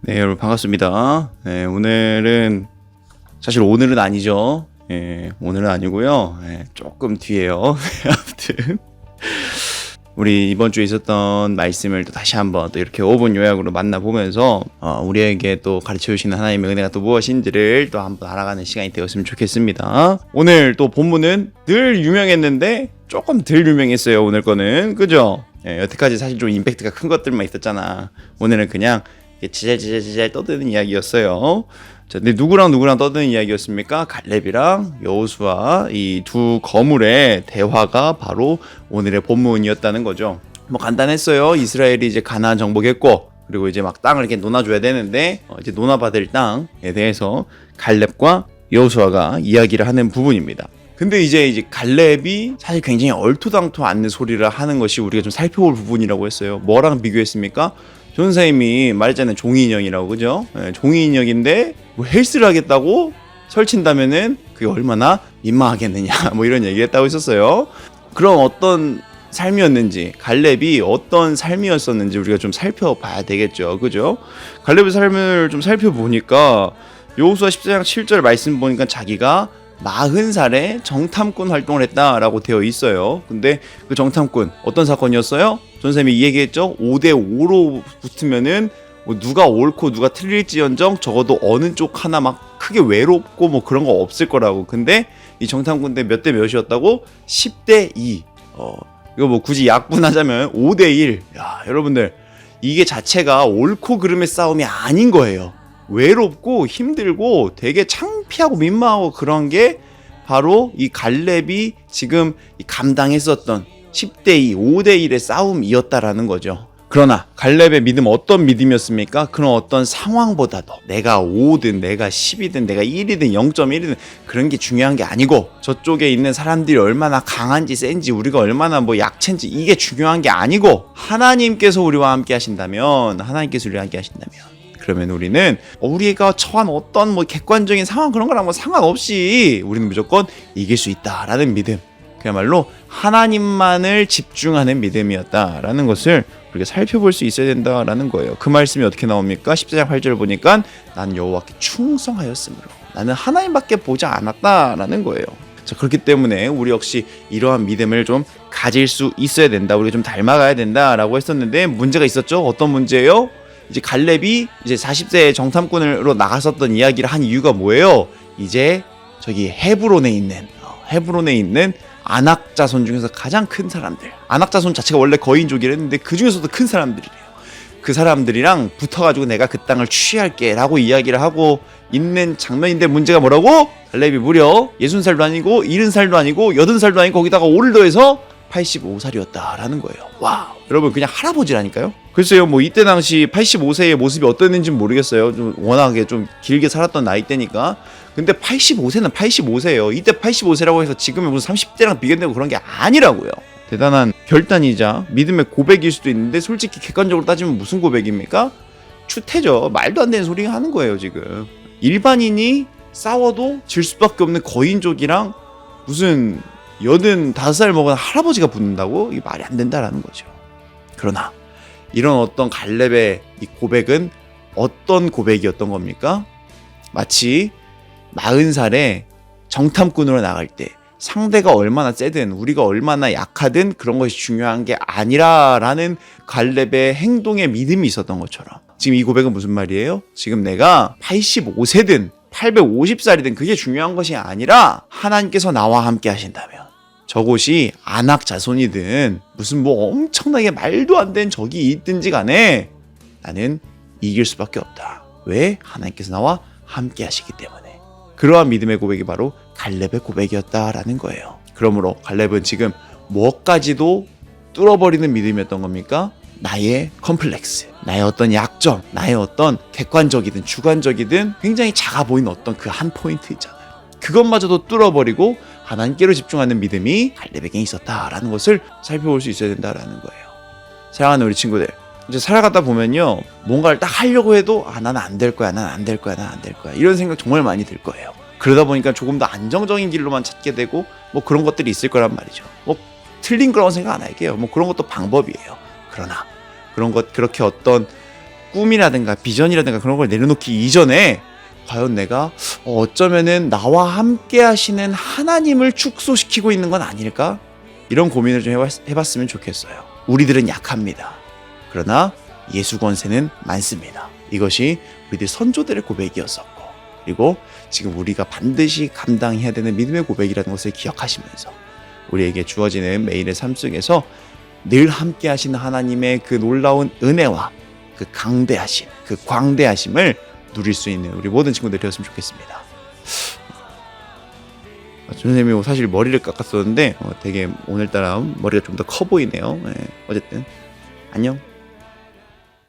네, 여러분 반갑습니다. 네, 오늘은 사실 오늘은 아니죠. 오늘은 아니고요. 조금 뒤에요. 아무튼 우리 이번 주에 있었던 말씀을 또 다시 한번 또 이렇게 5분 요약으로 만나보면서 우리에게 또 가르쳐 주시는 하나님의 은혜가 또 무엇인지를 또 한번 알아가는 시간이 되었으면 좋겠습니다. 오늘 또 본문은 늘 유명했는데 조금 덜 유명했어요. 오늘 거는 그죠? 여태까지 사실 좀 임팩트가 큰 것들만 있었잖아. 오늘은 그냥 지잘지잘 떠드는 이야기였어요. 자, 근데 누구랑 떠드는 이야기였습니까? 갈렙이랑 여호수아 이 두 거물의 대화가 바로 오늘의 본문이었다는 거죠. 뭐 간단했어요. 이스라엘이 이제 가나안 정복했고, 그리고 이제 막 땅을 이렇게 논아줘야 되는데 이제 논아받을 땅에 대해서 갈렙과 여호수아가 이야기를 하는 부분입니다. 근데 이제 갈렙이 사실 굉장히 얼토당토 않는 소리를 하는 것이 우리가 좀 살펴볼 부분이라고 했어요. 뭐랑 비교했습니까? 전사님이 말했잖아요. 종이인형이라고, 그죠? 종이인형인데 뭐 헬스를 하겠다고 설친다면은 그게 얼마나 민망하겠느냐 뭐 이런 얘기를 했다고 했었어요. 그럼 어떤 삶이었는지, 갈렙이 어떤 삶이었었는지 우리가 좀 살펴봐야 되겠죠, 그죠? 갈렙의 삶을 좀 살펴보니까 여호수아 14장 7절 말씀 보니까 자기가 40살에 정탐꾼 활동을 했다라고 되어 있어요. 근데 그 정탐꾼 어떤 사건이었어요? 전쌤이 이 얘기했죠. 5대5로 붙으면은 뭐 누가 옳고 누가 틀릴지언정 적어도 어느 쪽 하나 막 크게 외롭고 뭐 그런 거 없을 거라고. 근데 이 정탐꾼 때 몇 대 몇이었다고? 10대2. 이거 뭐 굳이 약분하자면 5대1. 야, 여러분들 이게 자체가 옳고 그름의 싸움이 아닌 거예요. 외롭고 힘들고 되게 창피하고 민망하고 그런 게 바로 이 갈렙이 지금 감당했었던 10대2, 5대1의 싸움이었다라는 거죠. 그러나 갈렙의 믿음 어떤 믿음이었습니까? 그런 어떤 상황보다도 내가 5든 내가 10이든 내가 1이든 0.1이든 그런 게 중요한 게 아니고 저쪽에 있는 사람들이 얼마나 강한지 센지 우리가 얼마나 뭐 약체인지 이게 중요한 게 아니고 하나님께서 우리와 함께 하신다면 그러면 우리는 우리가 처한 어떤 뭐 객관적인 상황 그런 거랑 뭐 상관없이 우리는 무조건 이길 수 있다라는 믿음, 그야말로 하나님만을 집중하는 믿음이었다라는 것을 우리가 살펴볼 수 있어야 된다라는 거예요. 그 말씀이 어떻게 나옵니까? 14장 8절 보니까 난 여호와께 충성하였으므로 나는 하나님밖에 보지 않았다라는 거예요. 자, 그렇기 때문에 우리 역시 이러한 믿음을 좀 가질 수 있어야 된다. 우리가 좀 닮아가야 된다라고 했었는데 문제가 있었죠. 어떤 문제예요? 이제 갈렙이 이제 40세 정탐꾼으로 나갔었던 이야기를 한 이유가 뭐예요? 이제 저기 헤브론에 있는 아낙 자손 중에서 가장 큰 사람들, 아낙 자손 자체가 원래 거인족이라 했는데 그 중에서도 큰 사람들이래요. 그 사람들이랑 붙어가지고 내가 그 땅을 취할게 라고 이야기를 하고 있는 장면인데 문제가 뭐라고? 갈렙이 무려 60살도 아니고 70살도 아니고 80살도 아니고 거기다가 5를 더해서 85살이었다라는 거예요. 와, 여러분 그냥 할아버지라니까요. 글쎄요, 뭐 이때 당시 85세의 모습이 어땠는지는 모르겠어요. 좀 워낙에 좀 길게 살았던 나이대니까. 근데 85세는 85세예요. 이때 85세라고 해서 지금의 무슨 30대랑 비교되고 그런 게 아니라고요. 대단한 결단이자 믿음의 고백일 수도 있는데 솔직히 객관적으로 따지면 무슨 고백입니까? 추태죠. 말도 안 되는 소리 하는 거예요 지금. 일반인이 싸워도 질 수밖에 없는 거인족이랑 무슨 85살 먹은 할아버지가 붙는다고? 이게 말이 안 된다라는 거죠. 그러나 이런 어떤 갈렙의 이 고백은 어떤 고백이었던 겁니까? 마치 40살에 정탐꾼으로 나갈 때 상대가 얼마나 세든 우리가 얼마나 약하든 그런 것이 중요한 게 아니라라는 갈렙의 행동에 믿음이 있었던 것처럼 지금 이 고백은 무슨 말이에요? 지금 내가 85세든 850살이든 그게 중요한 것이 아니라 하나님께서 나와 함께 하신다면 저곳이 아낙 자손이든 무슨 뭐 엄청나게 말도 안 되는 적이 있든지 간에 나는 이길 수밖에 없다. 왜? 하나님께서 나와 함께 하시기 때문에. 그러한 믿음의 고백이 바로 갈렙의 고백이었다라는 거예요. 그러므로 갈렙은 지금 뭐까지도 뚫어버리는 믿음이었던 겁니까? 나의 컴플렉스, 나의 어떤 약점, 나의 어떤 객관적이든 주관적이든 굉장히 작아 보이는 어떤 그 한 포인트 있잖아요. 그것마저도 뚫어버리고 하나님께로 집중하는 믿음이 갈렙에게 있었다라는 것을 살펴볼 수 있어야 된다라는 거예요. 사랑하는 우리 친구들, 이제 살아가다 보면요, 뭔가를 딱 하려고 해도 나는 안 될 거야 이런 생각 정말 많이 들 거예요. 그러다 보니까 조금 더 안정적인 길로만 찾게 되고 뭐 그런 것들이 있을 거란 말이죠. 뭐 틀린 거라고 생각 안 할게요. 뭐 그런 것도 방법이에요. 그러나 그런 것 그렇게 어떤 꿈이라든가 비전이라든가 그런 걸 내려놓기 이전에 과연 내가 어쩌면은 나와 함께 하시는 하나님을 축소시키고 있는 건 아닐까? 이런 고민을 좀 해봤으면 좋겠어요. 우리들은 약합니다. 그러나 예수 권세는 많습니다. 이것이 우리들 선조들의 고백이었었고, 그리고 지금 우리가 반드시 감당해야 되는 믿음의 고백이라는 것을 기억하시면서 우리에게 주어지는 매일의 삶 속에서 늘 함께 하시는 하나님의 그 놀라운 은혜와 그 강대하심, 그 광대하심을 누릴 수 있는 우리 모든 친구들이 되었으면 좋겠습니다. 선생님이 사실 머리를 깎았었는데 되게 오늘따라 머리가 좀 더 커 보이네요. 어쨌든 안녕.